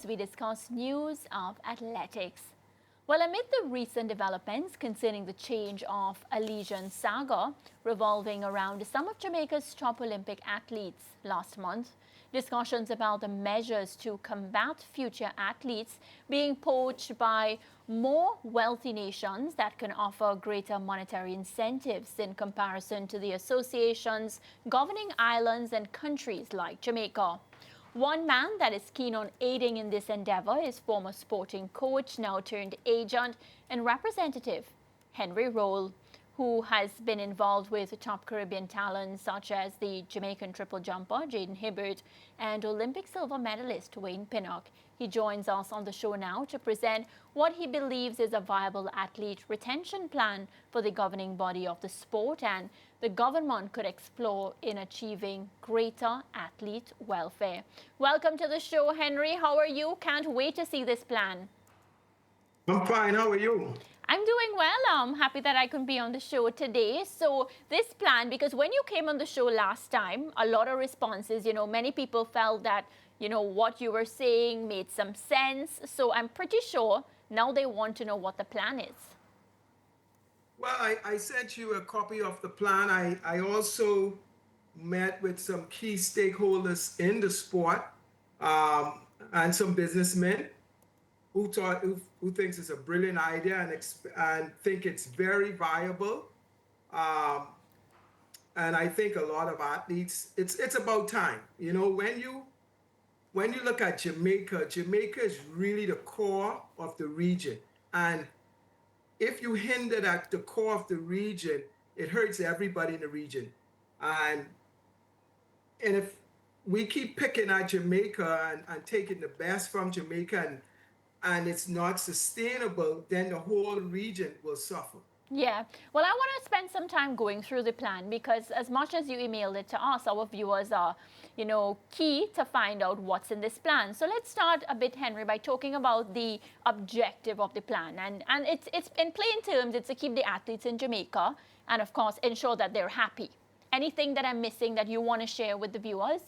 we discuss news of athletics. Well, amid the recent developments concerning the change of allegiance saga revolving around some of Jamaica's top Olympic athletes last month, discussions about the measures to combat future athletes being poached by more wealthy nations that can offer greater monetary incentives in comparison to the associations governing islands and countries like Jamaica. One man that is keen on aiding in this endeavor is former sporting coach, now turned agent and representative, Henry Rolle, who has been involved with top Caribbean talents such as the Jamaican triple jumper Jaden Hibbert and Olympic silver medalist Wayne Pinnock. He joins us on the show now to present what he believes is a viable athlete retention plan for the governing body of the sport and the government could explore in achieving greater athlete welfare. Welcome to the show, Henry. How are you? Can't wait to see this plan. I'm fine. How are you? I'm doing well. I'm happy that I can be on the show today. So this plan, because when you came on the show last time, a lot of responses, many people felt that, what you were saying made some sense. So I'm pretty sure now they want to know what the plan is. Well, I sent you a copy of the plan. I also met with some key stakeholders in the sport and some businessmen who thinks it's a brilliant idea and think it's very viable. Um, and I think a lot of athletes, it's about time. When you look at Jamaica, Jamaica is really the core of the region. And if you hinder at the core of the region, it hurts everybody in the region. And and if we keep picking at Jamaica and taking the best from Jamaica and it's not sustainable, then the whole region will suffer. Yeah. Well, I want to spend some time going through the plan because as much as you emailed it to us, our viewers are, key to find out what's in this plan. So let's start a bit, Henry, by talking about the objective of the plan. And it's in plain terms, it's to keep the athletes in Jamaica and, of course, ensure that they're happy. Anything that I'm missing that you want to share with the viewers?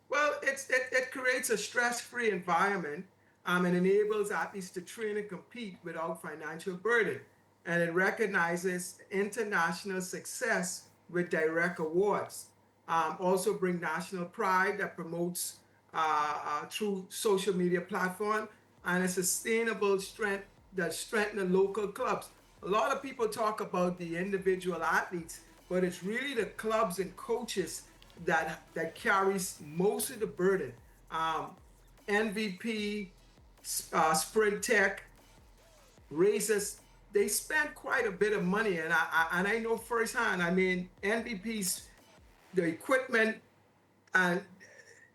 Well, it creates a stress-free environment and enables athletes to train and compete without financial burden. And it recognizes international success with direct awards. Also bring national pride that promotes through social media platform and a sustainable strength that strengthen the local clubs. A lot of people talk about the individual athletes, but it's really the clubs and coaches that carries most of the burden. MVP, Sprint Tech, races, they spend quite a bit of money, and I know firsthand. I mean, MVPs, the equipment, and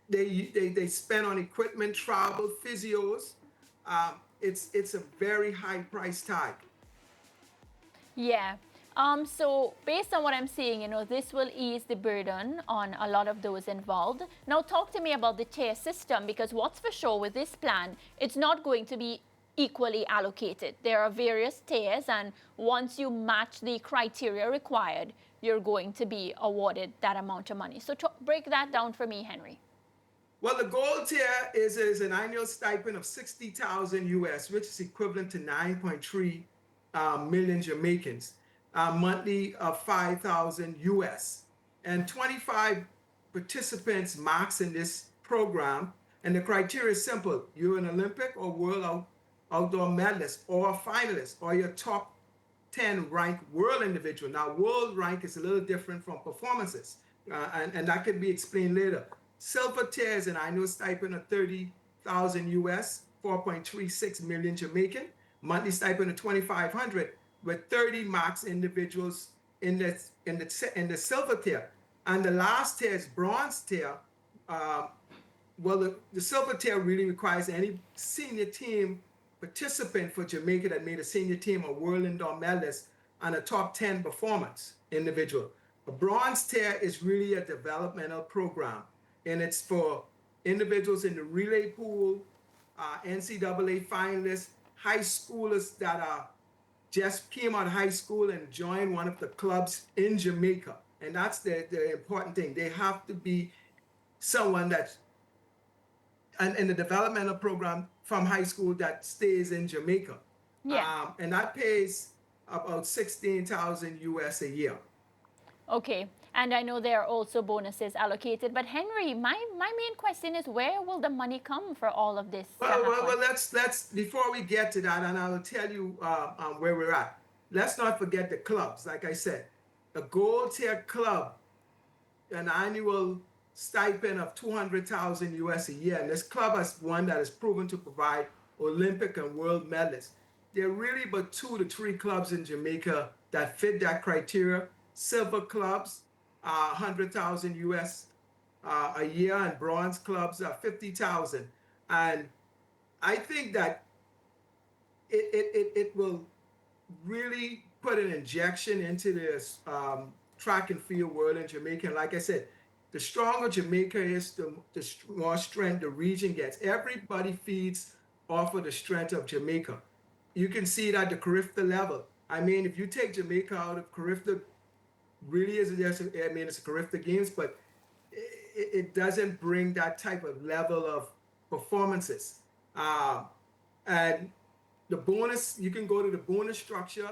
they spend on equipment, travel, physios. It's a very high price tag. Yeah. So based on what I'm seeing, this will ease the burden on a lot of those involved. Now talk to me about the tier system because what's for sure with this plan, it's not going to be equally allocated. There are various tiers and once you match the criteria required, you're going to be awarded that amount of money. So break that down for me, Henry. Well, the gold tier is an annual stipend of 60,000 US, which is equivalent to 9.3 million Jamaicans, monthly of 5,000 US, and 25 participants max in this program. And the criteria is simple: you're an Olympic or world outdoor medalist or a finalist or your top 10 ranked world individual. Now, world rank is a little different from performances, and that can be explained later. Silver tier is an annual stipend of 30,000 US, 4.36 million Jamaican, monthly stipend of 2,500 with 30 max individuals in the silver tier. And the last tier is bronze tier. The silver tier really requires any senior team participant for Jamaica that made a senior team a world indoor medalist and a top 10 performance individual. A bronze tier is really a developmental program, and it's for individuals in the relay pool, NCAA finalists, high schoolers that are just came out of high school and joined one of the clubs in Jamaica. And that's the important thing. They have to be someone that's and the developmental program from high school that stays in Jamaica. Yeah. And that pays about 16,000 US a year. Okay. And I know there are also bonuses allocated. But Henry, my main question is, where will the money come for all of this to happen? Let's before we get to that, and I will tell you where we're at. Let's not forget the clubs. Like I said, a gold tier club, an annual stipend of 200,000 US a year, and this club is one that is proven to provide Olympic and world medalists. There are really but 2 to 3 clubs in Jamaica that fit that criteria. Silver clubs, 100,000 US a year, and bronze clubs are 50,000. And I think that it will really put an injection into this track and field world in Jamaica. And like I said, the stronger Jamaica is, the more strength the region gets. Everybody feeds off of the strength of Jamaica. You can see it at the Carifta level. I mean, if you take Jamaica out of Carifta, really is it's a Carifta Games, but it doesn't bring that type of level of performances. And the bonus, you can go to the bonus structure.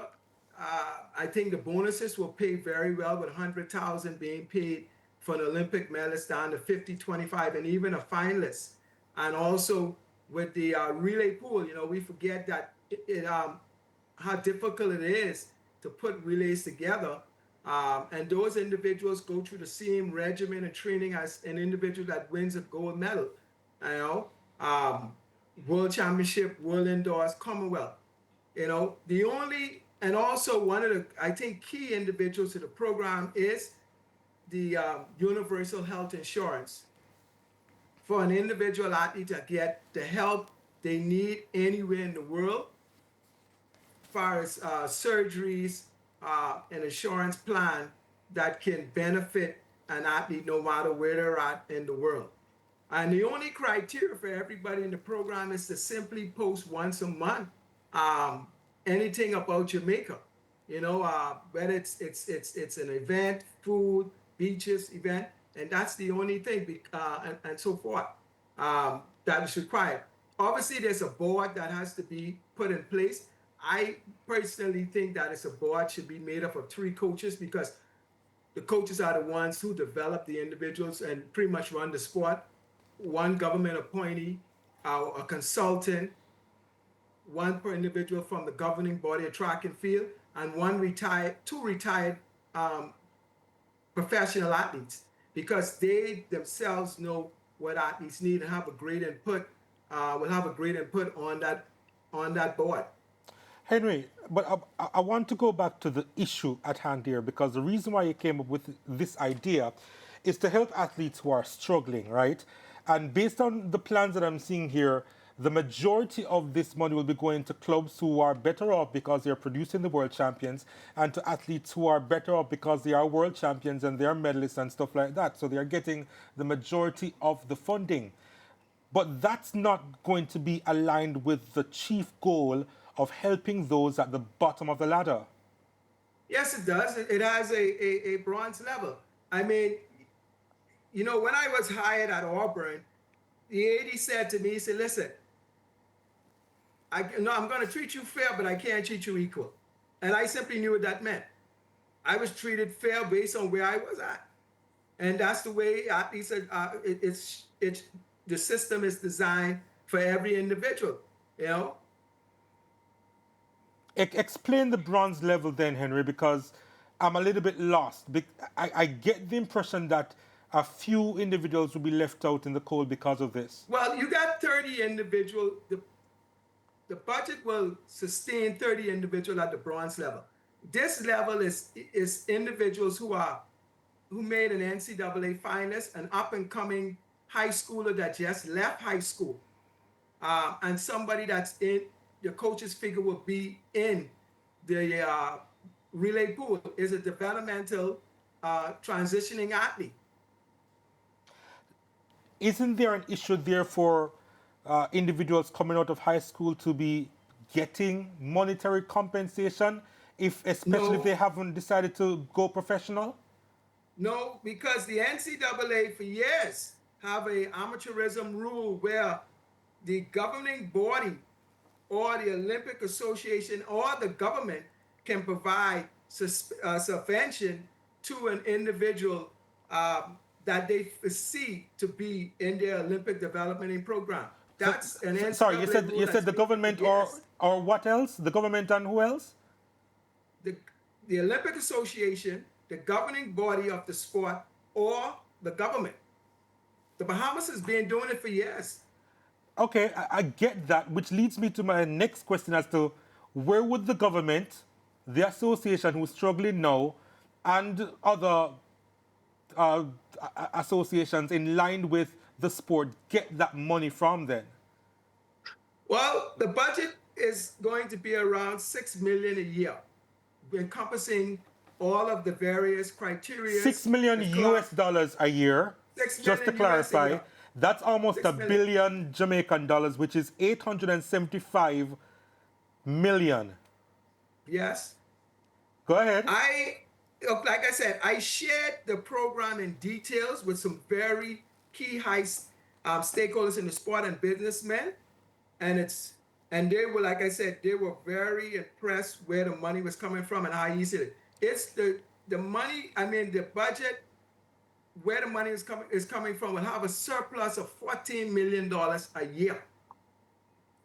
I think the bonuses will pay very well, with 100,000 being paid for an Olympic medalist down to 50, 25, and even a finalist. And also with the relay pool, we forget that how difficult it is to put relays together. And those individuals go through the same regimen and training as an individual that wins a gold medal. World Championship, World Indoors, Commonwealth. And also one of the, I think, key individuals to the program is the universal health insurance for an individual athlete to get the help they need anywhere in the world, as far as surgeries, an insurance plan that can benefit an athlete no matter where they're at in the world. And the only criteria for everybody in the program is to simply post once a month anything about Jamaica. Whether it's an event, food, beaches, event, and that's the only thing, and so forth, that is required. Obviously, there's a board that has to be put in place. I personally think that a board should be made up of 3 coaches, because the coaches are the ones who develop the individuals and pretty much run the sport. 1 government appointee, a consultant, 1 per individual from the governing body of track and field, and 2 retired professional athletes, because they themselves know what athletes need and have a great input. Will have a great input on that board. Henry, but I want to go back to the issue at hand here, because the reason why you came up with this idea is to help athletes who are struggling, right? And based on the plans that I'm seeing here, the majority of this money will be going to clubs who are better off because they're producing the world champions, and to athletes who are better off because they are world champions and they're medalists and stuff like that. So they're getting the majority of the funding. But that's not going to be aligned with the chief goal of helping those at the bottom of the ladder. Yes, it does. It has a bronze level. I mean, when I was hired at Auburn, the AD said to me, he said, listen, I'm going to treat you fair, but I can't treat you equal. And I simply knew what that meant. I was treated fair based on where I was at. And that's the way athletes are, the system is designed for every individual, Explain the bronze level then, Henry, because I'm a little bit lost. I get the impression that a few individuals will be left out in the cold because of this. Well, you got 30 individuals. The budget will sustain 30 individuals at the bronze level. This level is individuals who made an NCAA finalist, an up-and-coming high schooler that just left high school, and somebody that's in the coach's figure will be in the relay pool, is a developmental transitioning athlete. Isn't there an issue there for individuals coming out of high school to be getting monetary compensation, especially if they haven't decided to go professional? No, because the NCAA for years have a amateurism rule where the governing body or the Olympic Association or the government can provide subvention to an individual that they see to be in their Olympic development program. So, That's an sorry, NCAA rule you that's said the been for government years. or what else? The government and who else? The, the Olympic Association, the governing body of the sport, or the government. The Bahamas has been doing it for years. Okay, I get that, which leads me to my next question as to where would the government, the association who's struggling now, and other uh, associations in line with the sport get that money from then? Well, the budget is going to be around 6 million a year, encompassing all of the various Six criterias, million the US club, dollars a year, six just to million US a clarify, year, that's almost a 6 million. billion Jamaican dollars, which is 875 million. Yes. Go ahead. Like I said, I shared the program in details with some very key high stakeholders in the sport and businessmen, and they were, like I said, they were very impressed where the money was coming from and how easy it is. It's the money. I mean, the budget where the money is coming from will have a surplus of $14 million a year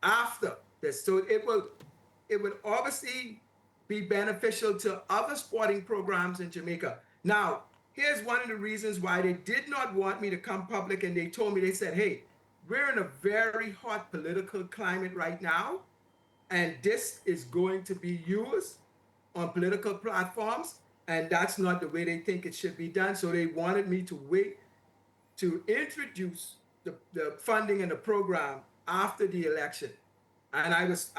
after this. So it would obviously be beneficial to other sporting programs in Jamaica. Now, here's one of the reasons why they did not want me to come public, and they told me, they said, hey, we're in a very hot political climate right now, and this is going to be used on political platforms, and that's not the way they think it should be done. So they wanted me to wait to introduce the funding and the program after the election. And I was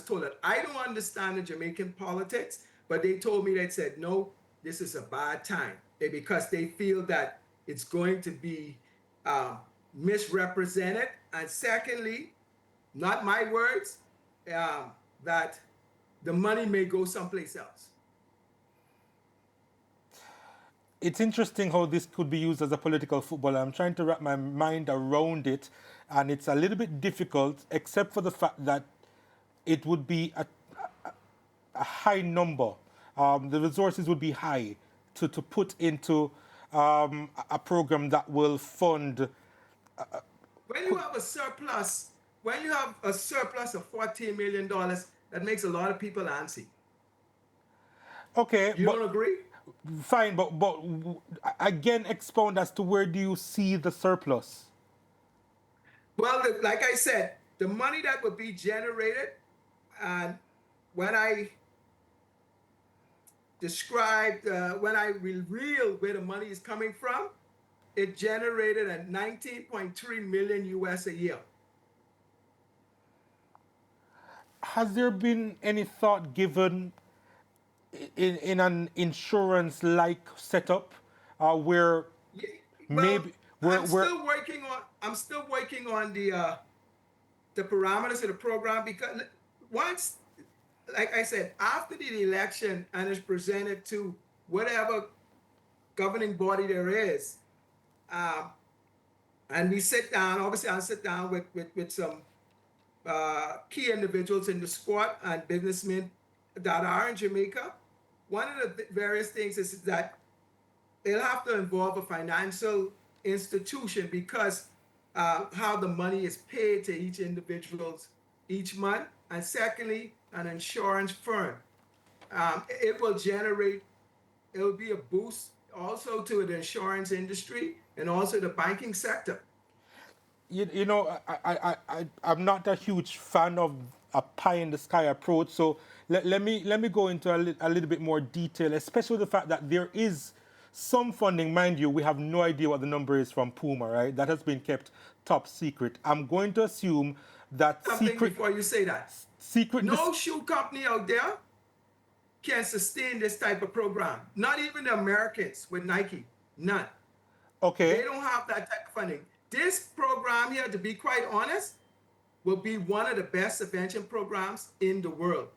told that I don't understand the Jamaican politics, but they told me, they said, no, this is a bad time, because they feel that it's going to be misrepresented. And secondly, not my words, that the money may go someplace else. It's interesting how this could be used as a political football. I'm trying to wrap my mind around it, and it's a little bit difficult, except for the fact that it would be a high number. The resources would be high to put into a program that will fund. When you have a surplus, when you have a surplus of $14 million, that makes a lot of people antsy. Okay, You but don't agree? fine, but again, expound as to where do you see the surplus? Well, like I said, the money that would be generated, and when I described, when I revealed where the money is coming from, it generated a 19.3 million US a year. Has there been any thought given in an insurance-like setup where Well, maybe I'm where still working on. I'm still working on the parameters of the program, because once, like I said, after the election and it's presented to whatever governing body there is, and we sit down. Obviously, I'll sit down with some key individuals in the sport and businessmen that are in Jamaica. One of the various things is that they'll have to involve a financial institution, because how the money is paid to each individual each month, and secondly, an insurance firm. It will generate, it will be a boost also to the insurance industry and also the banking sector. you know, I'm not a huge fan of a pie in the sky approach. So let me go into a little bit more detail, especially the fact that there is some funding. Mind you, we have no idea what the number is from Puma, right? That has been kept top secret. I'm going to assume that Something before you say that. secret. No shoe company out there can sustain this type of program. Not even the Americans with Nike. None. They Okay. don't have that type of funding. This program here, to be quite honest, will be one of the best subvention programs in the world.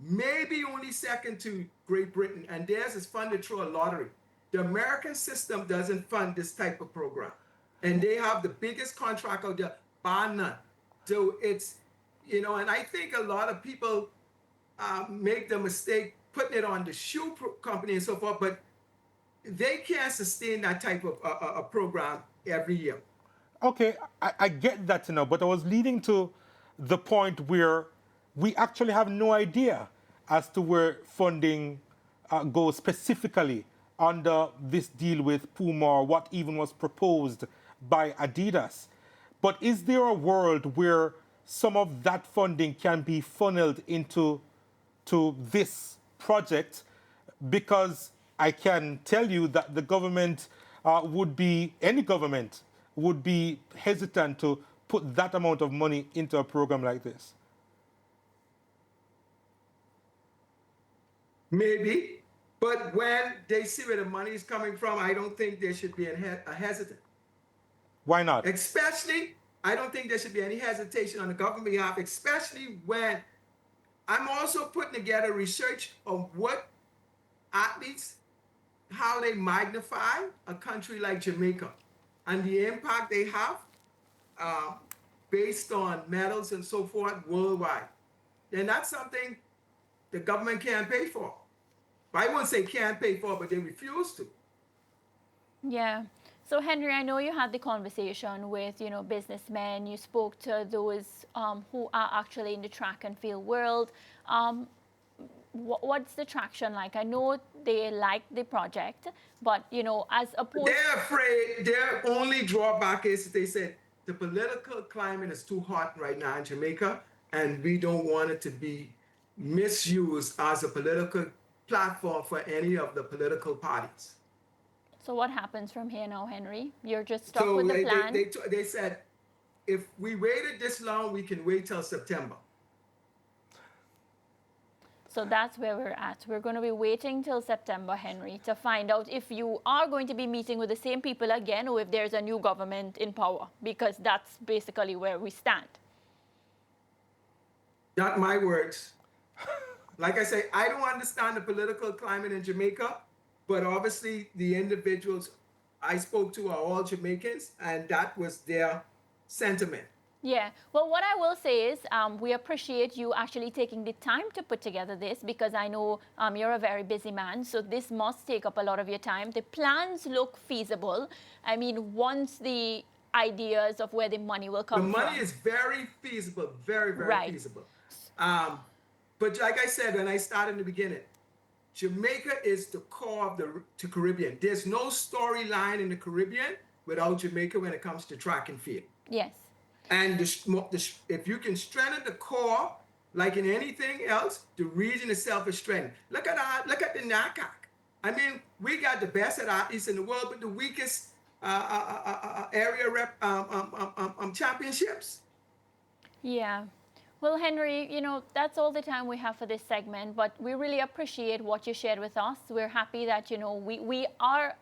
Maybe only second to Great Britain, and theirs is funded through a lottery. The American system doesn't fund this type of program. And they have the biggest contract out there, bar none. So it's, and I think a lot of people make the mistake putting it on the shoe company and so forth, but they can't sustain that type of a program every year. Okay, I get that, but I was leading to the point where we actually have no idea as to where funding goes specifically under this deal with Puma, or what even was proposed by Adidas. But is there a world where some of that funding can be funneled into this project? Because I can tell you that the government any government would be hesitant to put that amount of money into a program like this. Maybe, but when they see where the money is coming from, I don't think there should be a hesitant. Why not? Especially, I don't think there should be any hesitation on the government behalf, especially when I'm also putting together research on what athletes, how they magnify a country like Jamaica and the impact they have based on medals and so forth worldwide. And that's something the government can't pay for. I wouldn't say can't pay for, but they refuse to. Yeah. So, Henry, I know you had the conversation with, businessmen. You spoke to those who are actually in the track and field world. What's the traction like? I know they like the project, but, as opposed... They're afraid. Their only drawback is they said the political climate is too hot right now in Jamaica, and we don't want it to be misused as a political platform for any of the political parties. So what happens from here now, Henry? You're just stuck with the plan? They said, if we waited this long, we can wait till September. So that's where we're at. We're going to be waiting till September, Henry, to find out if you are going to be meeting with the same people again or if there's a new government in power, because that's basically where we stand. Not my words. Like I say, I don't understand the political climate in Jamaica, but obviously the individuals I spoke to are all Jamaicans, and that was their sentiment. Yeah. Well, what I will say is we appreciate you actually taking the time to put together this, because I know you're a very busy man, so this must take up a lot of your time. The plans look feasible. I mean, once the ideas of where the money will come from. The money is very feasible, very, very feasible. But like I said, when I started in the beginning, Jamaica is the core of the Caribbean. There's no storyline in the Caribbean without Jamaica when it comes to track and field. Yes. And if you can strengthen the core, like in anything else, the region itself is strengthened. Look at the NACAC. I mean, we got the best athletes in the world, but the weakest area rep championships. Yeah. Well, Henry, that's all the time we have for this segment, but we really appreciate what you shared with us. We're happy that, we are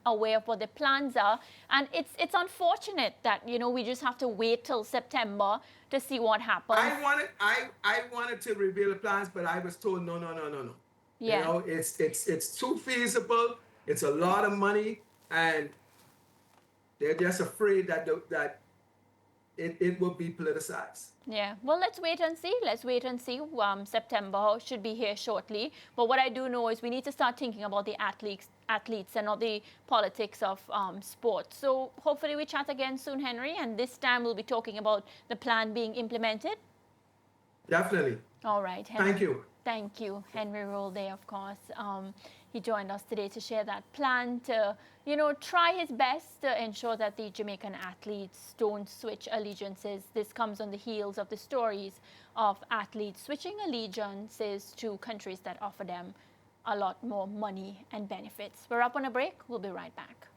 aware of what the plans are. And it's unfortunate that, we just have to wait till September to see what happens. I wanted to reveal the plans, but I was told, no. Yeah. It's too feasible. It's a lot of money. And they're just afraid that it will be politicized. Yeah, well, let's wait and see. September should be here shortly. But what I do know is we need to start thinking about the athletes and not the politics of sport. So hopefully we chat again soon, Henry, and this time we'll be talking about the plan being implemented. Definitely. All right, Henry. Thank you. Thank you, Henry Rolle, of course. He joined us today to share that plan to, try his best to ensure that the Jamaican athletes don't switch allegiances. This comes on the heels of the stories of athletes switching allegiances to countries that offer them a lot more money and benefits. We're up on a break. We'll be right back.